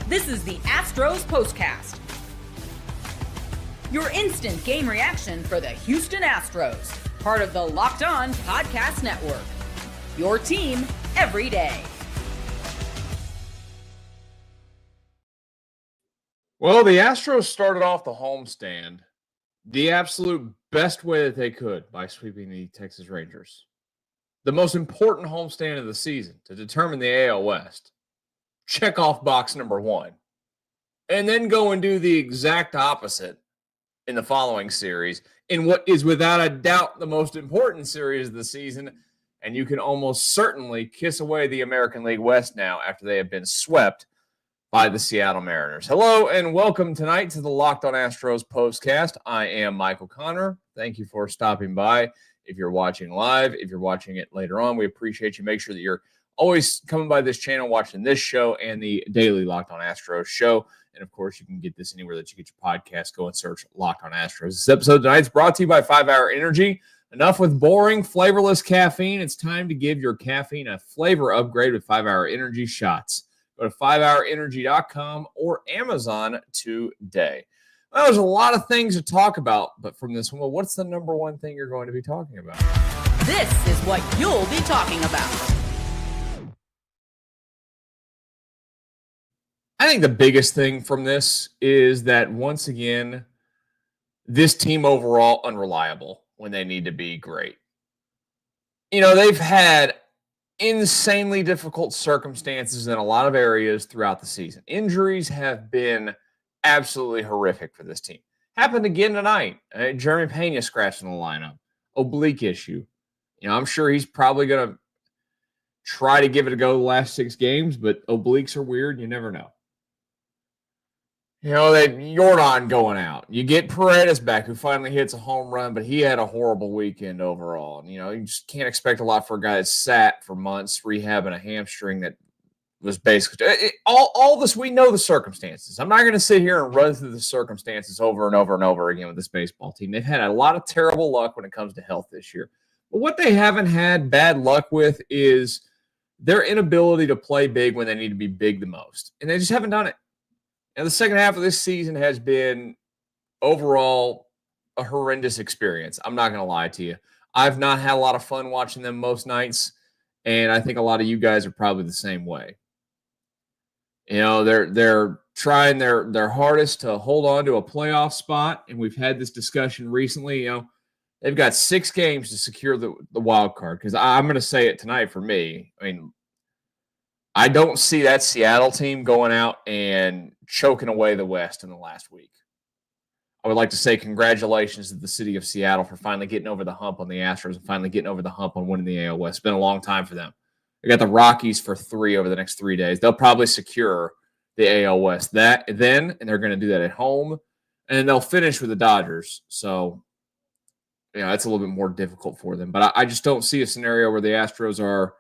This is the Astros Postcast, your instant game reaction for the Houston Astros, part of the Locked On Podcast Network, your team every day. Well, the Astros started off the homestand the absolute best way that they could by sweeping the Texas Rangers. The most important homestand of the season to determine the AL West. Check off box number one. And then go and do the exact opposite in the following series in what is without a doubt the most important series of the season. And you can almost certainly kiss away the American League West now after they have been swept by the Seattle Mariners. Hello and welcome tonight to the Locked On Astros Postcast. I am Michael Connor. Thank you for stopping by. If you're watching live, if you're watching it later on, we appreciate you. Make sure that you're always coming by this channel, watching this show and the daily Locked On Astros show. And of course, you can get this anywhere that you get your podcast. Go and search Locked On Astros. This episode tonight is brought to you by 5 Hour Energy. Enough with boring, flavorless caffeine. It's time to give your caffeine a flavor upgrade with 5 Hour Energy shots. Go to 5hourenergy.com or Amazon today. Well, there's a lot of things to talk about, but from this one, well, what's the number one thing you're going to be talking about? This is what you'll be talking about. I think the biggest thing from this is that, once again, this team overall unreliable when they need to be great. You know, they've had insanely difficult circumstances in a lot of areas throughout the season. Injuries have been absolutely horrific for this team. Happened again tonight. Jeremy Pena scratched in the lineup. Oblique issue. You know, I'm sure he's probably going to try to give it a go the last 6 games, but obliques are weird. You never know. You know, Jordan going out. You get Paredes back, who finally hits a home run, but he had a horrible weekend overall. And, you know, you just can't expect a lot for a guy that sat for months rehabbing a hamstring that was basically all this. We know the circumstances. I'm not going to sit here and run through the circumstances over and over and over again with this baseball team. They've had a lot of terrible luck when it comes to health this year. But what they haven't had bad luck with is their inability to play big when they need to be big the most. And they just haven't done it. And the second half of this season has been overall a horrendous experience. I'm not going to lie to you. I've not had a lot of fun watching them most nights, and I think a lot of you guys are probably the same way. You know, they're trying their hardest to hold on to a playoff spot, and we've had this discussion recently. You know, they've got 6 games to secure the wild card, because I'm going to say it tonight for me. I mean, I don't see that Seattle team going out and choking away the West in the last week. I would like to say congratulations to the city of Seattle for finally getting over the hump on the Astros and finally getting over the hump on winning the AL West. It's been a long time for them. They got the Rockies for 3 over the next 3 days. They'll probably secure the AL West and they're going to do that at home, and they'll finish with the Dodgers. So, you know, that's a little bit more difficult for them. But I just don't see a scenario where the Astros are,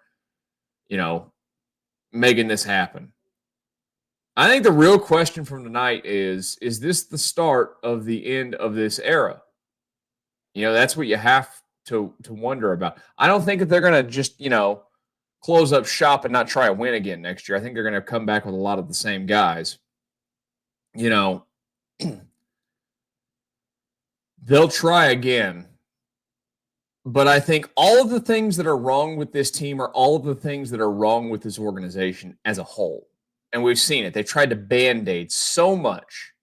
you know, making this happen. I think the real question from tonight is this the start of the end of this era? You know, that's what you have to wonder about. I don't think that they're going to just, you know, close up shop and not try a win again next year. I think they're going to come back with a lot of the same guys. You know, they'll try again. But I think all of the things that are wrong with this team are all of the things that are wrong with this organization as a whole. And we've seen it. They've tried to Band-Aid so much.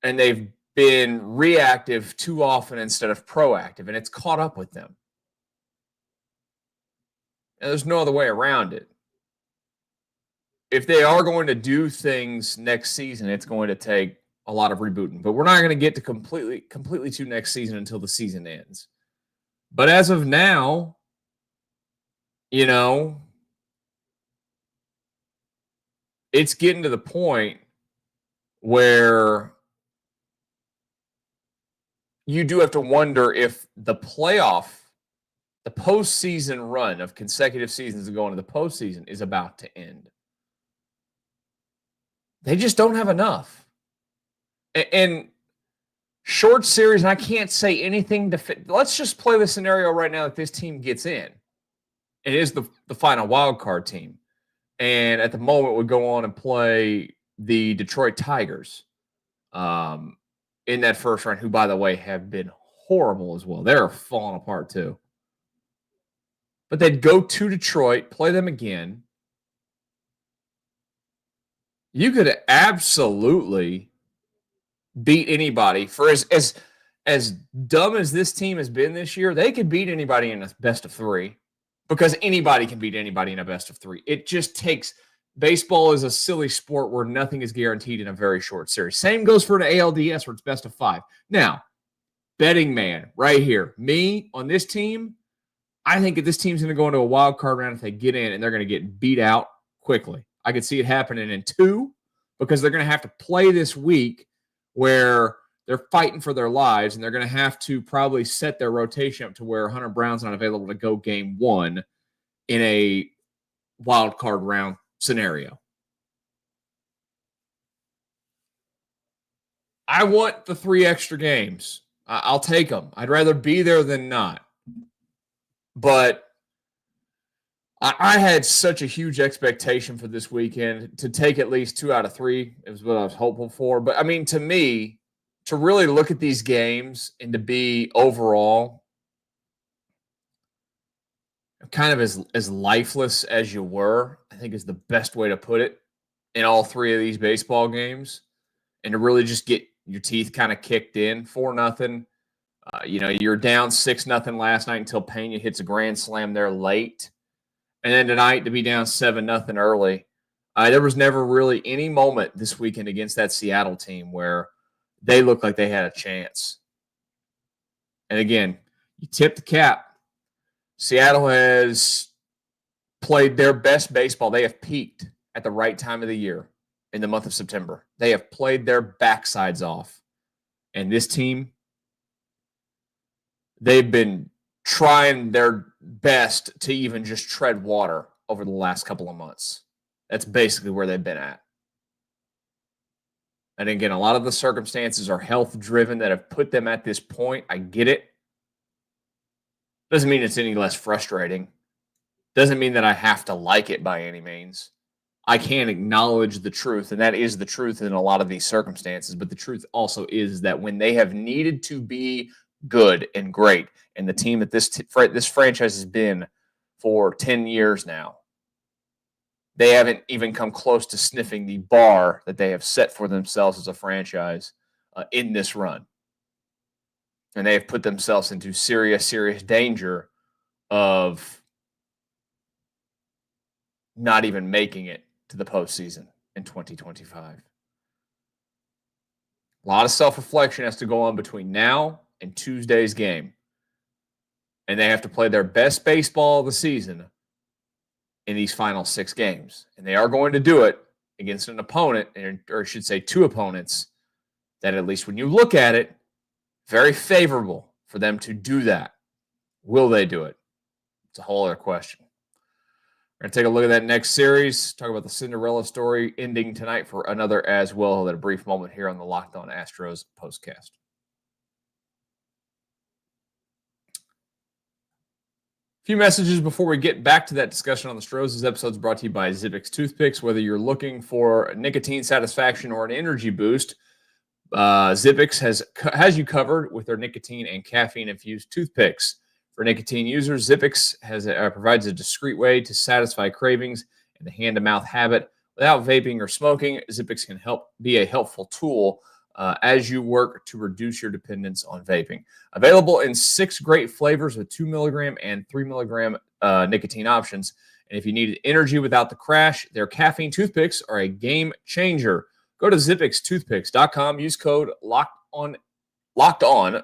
And they've been reactive too often instead of proactive. And it's caught up with them. And there's no other way around it. If they are going to do things next season, it's going to take a lot of rebooting. But we're not going to get to completely to next season until the season ends. But as of now, you know, it's getting to the point where you do have to wonder if the postseason run of consecutive seasons of going to the postseason is about to end. They just don't have enough. And short series, and I can't say anything to fit. Let's just play the scenario right now that this team gets in. It is the final wild card team. and at the moment would go on and play the Detroit Tigers in that first round, who, by the way, have been horrible as well. They're falling apart too. But they'd go to Detroit, play them again. You could absolutely beat anybody. For as dumb as this team has been this year, they could beat anybody in a best of three, because anybody can beat anybody in a best of three. It just takes – baseball is a silly sport where nothing is guaranteed in a very short series. Same goes for an ALDS where it's best of five. Now, betting man right here, me on this team, I think that this team's going to go into a wild card round if they get in, and they're going to get beat out quickly. I could see it happening in two, because they're going to have to play this week where they're fighting for their lives, and they're going to have to probably set their rotation up to where Hunter Brown's not available to go game one in a wild card round scenario. I want the 3 extra games. I'll take them. I'd rather be there than not. But I had such a huge expectation for this weekend to take at least 2 out of 3. It was what I was hopeful for. But, I mean, to me, to really look at these games and to be overall kind of as lifeless as you were, I think is the best way to put it, in all 3 of these baseball games, and to really just get your teeth kind of kicked in 4-0. You're down 6-0 last night until Pena hits a grand slam there late. And then tonight to be down 7-0 early. There was never really any moment this weekend against that Seattle team where they looked like they had a chance. And again, you tip the cap. Seattle has played their best baseball. They have peaked at the right time of the year in the month of September. They have played their backsides off. And this team, they've been trying their best to even just tread water over the last couple of months. That's basically where they've been at. And again, a lot of the circumstances are health-driven that have put them at this point. I get it. Doesn't mean it's any less frustrating. Doesn't mean that I have to like it by any means. I can acknowledge the truth, and that is the truth in a lot of these circumstances. But the truth also is that when they have needed to be good and great, and the team that this franchise has been for 10 years now, they haven't even come close to sniffing the bar that they have set for themselves as a franchise in this run. And they have put themselves into serious, serious danger of not even making it to the postseason in 2025. A lot of self-reflection has to go on between now and Tuesday's game. And they have to play their best baseball of the season in these final 6 games. And they are going to do it against an opponent, or I should say 2 opponents, that at least when you look at it, very favorable for them to do that. Will they do it? It's a whole other question. We're going to take a look at that next series, talk about the Cinderella story ending tonight for another as well at a brief moment here on the Locked On Astros Postcast. A few messages before we get back to that discussion on the Astros. This episode is brought to you by Zippix Toothpicks. Whether you're looking for nicotine satisfaction or an energy boost, Zippix has you covered with their nicotine and caffeine-infused toothpicks. For nicotine users, Zippix provides a discreet way to satisfy cravings and the hand-to-mouth habit. Without vaping or smoking, Zippix can be a helpful tool as you work to reduce your dependence on vaping. Available in 6 great flavors with 2 milligram and 3 milligram nicotine options. And if you need energy without the crash, their caffeine toothpicks are a game changer. Go to zippixtoothpicks.com. Use code locked on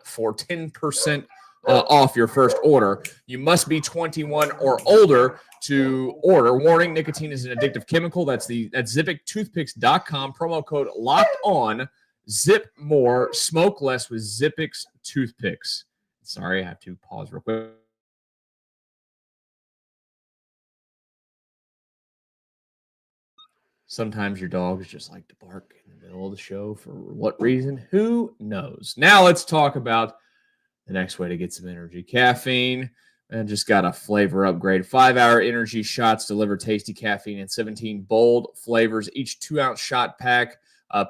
for 10% off your first order. You must be 21 or older to order. Warning: nicotine is an addictive chemical. That's zippixtoothpicks.com. Promo code locked on. Zip more, smoke less with Zippix toothpicks. Sorry, I have to pause real quick. Sometimes your dogs just like to bark in the middle of the show. For what reason? Who knows? Now let's talk about the next way to get some energy. Caffeine. And just got a flavor upgrade. 5-hour energy shots deliver tasty caffeine in 17 bold flavors. Each 2-ounce shot pack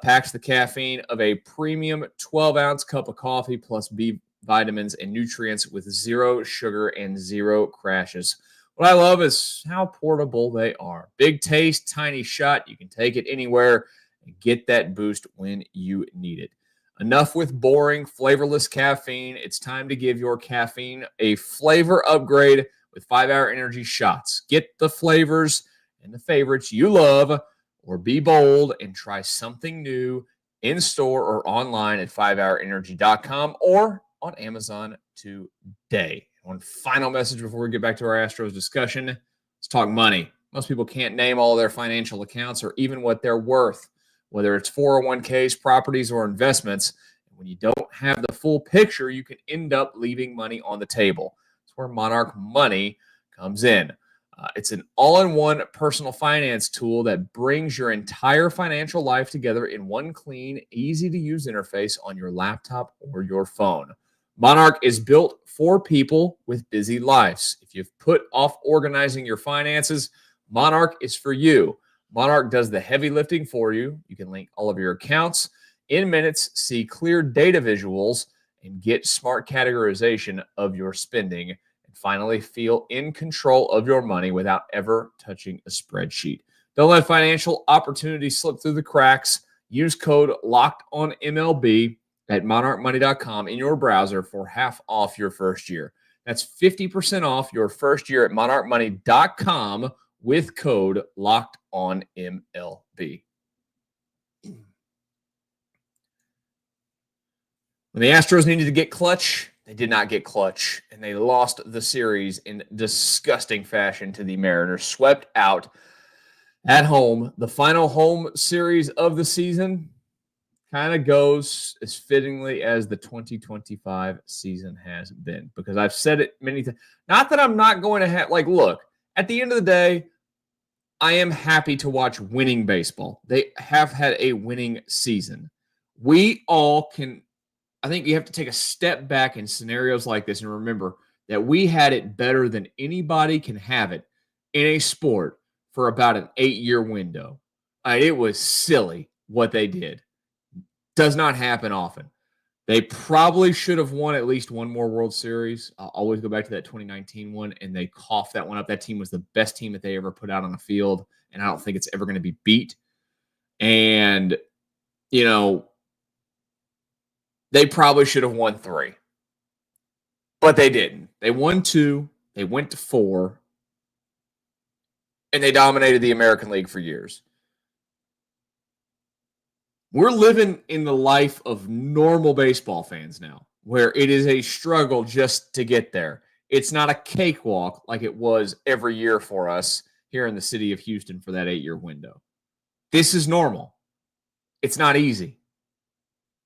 packs the caffeine of a premium 12-ounce cup of coffee plus B vitamins and nutrients with zero sugar and zero crashes. What I love is how portable they are. Big taste, tiny shot. You can take it anywhere and get that boost when you need it. Enough with boring, flavorless caffeine. It's time to give your caffeine a flavor upgrade with 5-hour energy shots. Get the flavors and the favorites you love, or be bold and try something new in store or online at 5hourenergy.com or on Amazon today. One final message before we get back to our Astros discussion. Let's talk money. Most people can't name all their financial accounts or even what they're worth, whether it's 401ks, properties, or investments. When you don't have the full picture, you can end up leaving money on the table. That's where Monarch Money comes in. It's an all-in-one personal finance tool that brings your entire financial life together in one clean, easy-to-use interface on your laptop or your phone. Monarch is built for people with busy lives. If you've put off organizing your finances, Monarch is for you. Monarch does the heavy lifting for you. You can link all of your accounts in minutes, see clear data visuals, and get smart categorization of your spending, and finally feel in control of your money without ever touching a spreadsheet. Don't let financial opportunities slip through the cracks. Use code LOCKEDONMLB at monarchmoney.com in your browser for half off your first year. That's 50% off your first year at monarchmoney.com with code LOCKEDONMLB. When the Astros needed to get clutch, they did not get clutch, and they lost the series in disgusting fashion to the Mariners, swept out at home. The final home series of the season kind of goes as fittingly as the 2025 season has been, because I've said it many times. Not that I'm not going to have, look, at the end of the day, I am happy to watch winning baseball. They have had a winning season. We all can, I think you have to take a step back in scenarios like this and remember that we had it better than anybody can have it in a sport for about an 8-year window. It was silly what they did. Does not happen often. They probably should have won at least one more World Series. I'll always go back to that 2019 one, and they coughed that one up. That team was the best team that they ever put out on the field, and I don't think it's ever going to be beat. And, they probably should have won 3. But they didn't. They won 2. They went to 4. And they dominated the American League for years. We're living in the life of normal baseball fans now, where it is a struggle just to get there. It's not a cakewalk like it was every year for us here in the city of Houston for that 8-year window. This is normal. It's not easy.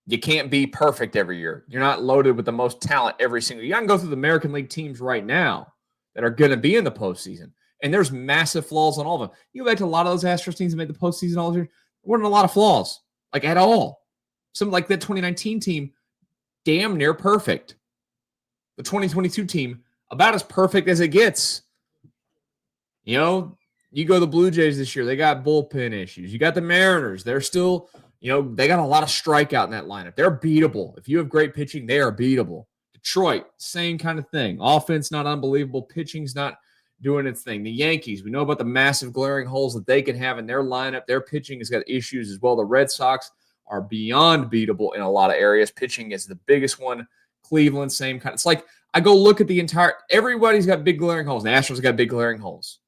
You can't be perfect every year. You're not loaded with the most talent every single year. You can go through the American League teams right now that are going to be in the postseason, and there's massive flaws on all of them. You go back to a lot of those Astros teams that made the postseason all year. There weren't a lot of flaws, at all. Something like that 2019 team, damn near perfect. The 2022 team, about as perfect as it gets. You go to the Blue Jays this year, they got bullpen issues. You got the Mariners. They're still, they got a lot of strikeout in that lineup. They're beatable. If you have great pitching, they are beatable. Detroit, same kind of thing. Offense, not unbelievable. Pitching's not doing its thing. The Yankees, we know about the massive glaring holes that they can have in their lineup. Their pitching has got issues as well. The Red Sox are beyond beatable in a lot of areas. Pitching is the biggest one. Cleveland, same kind. It's like I go look at the entire – everybody's got big glaring holes. The Astros got big glaring holes.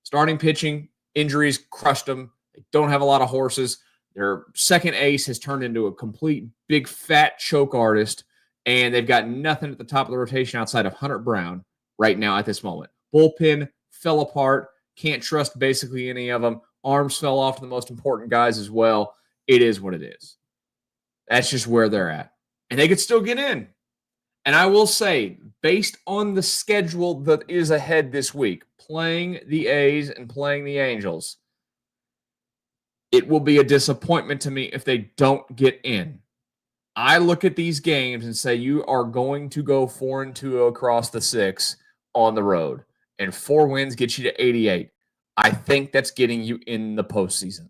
Starting pitching, injuries crushed them. They don't have a lot of horses. Their second ace has turned into a complete big fat choke artist, and they've got nothing at the top of the rotation outside of Hunter Brown right now at this moment. Bullpen fell apart. Can't trust basically any of them. Arms fell off to the most important guys as well. It is what it is. That's just where they're at. And they could still get in. And I will say, based on the schedule that is ahead this week, playing the A's and playing the Angels, it will be a disappointment to me if they don't get in. I look at these games and say you are going to go 4-2 across the 6 on the road, and 4 wins get you to 88. I think that's getting you in the postseason.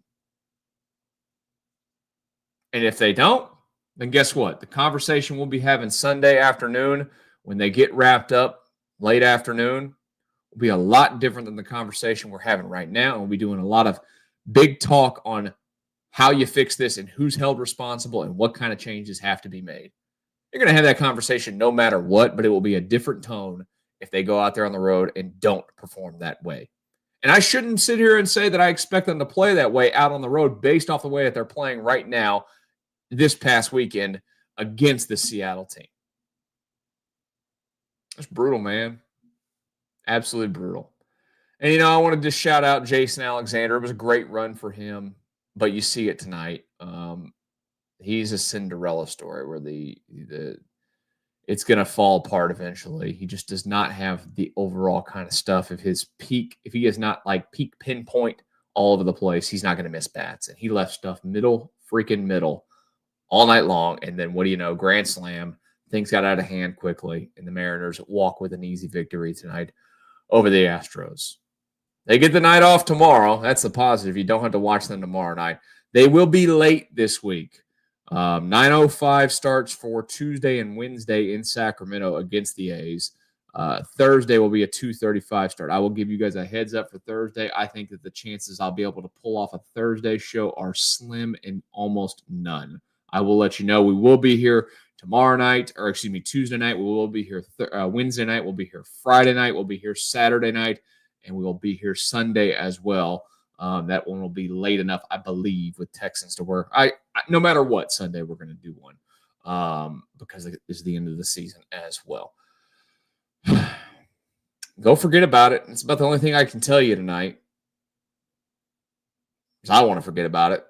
And if they don't, then guess what? The conversation we'll be having Sunday afternoon when they get wrapped up late afternoon will be a lot different than the conversation we're having right now. And we'll be doing a lot of big talk on how you fix this and who's held responsible and what kind of changes have to be made. You're going to have that conversation no matter what, but it will be a different tone if they go out there on the road and don't perform that way. And I shouldn't sit here and say that I expect them to play that way out on the road based off the way that they're playing right now this past weekend against the Seattle team. It's brutal, man. Absolutely brutal. And, I want to just shout out Jason Alexander. It was a great run for him, but you see it tonight. He's a Cinderella story where it's going to fall apart eventually. He just does not have the overall kind of stuff. If he is not like peak pinpoint all over the place, he's not going to miss bats. And he left stuff middle all night long. And then what do you know? Grand slam. Things got out of hand quickly, and the Mariners walk with an easy victory tonight over the Astros. They get the night off tomorrow. That's the positive. You don't have to watch them tomorrow night. They will be late this week. 9:05 starts for Tuesday and Wednesday in Sacramento against the A's. Thursday will be a 2:35 start. I will give you guys a heads up for Thursday. I think that the chances I'll be able to pull off a Thursday show are slim and almost none. I will let you know. We will be here Tuesday night. We will be here Wednesday night. We'll be here Friday night. We'll be here Saturday night. And we will be here Sunday as well. That one will be late enough, I believe, with Texans to work. No matter what, Sunday we're going to do one because it is the end of the season as well. Go forget about it. It's about the only thing I can tell you tonight. Because I want to forget about it.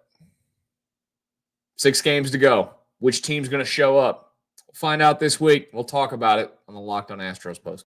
6 games to go. Which team's going to show up? We'll find out this week. We'll talk about it on the Locked On Astros Postcast.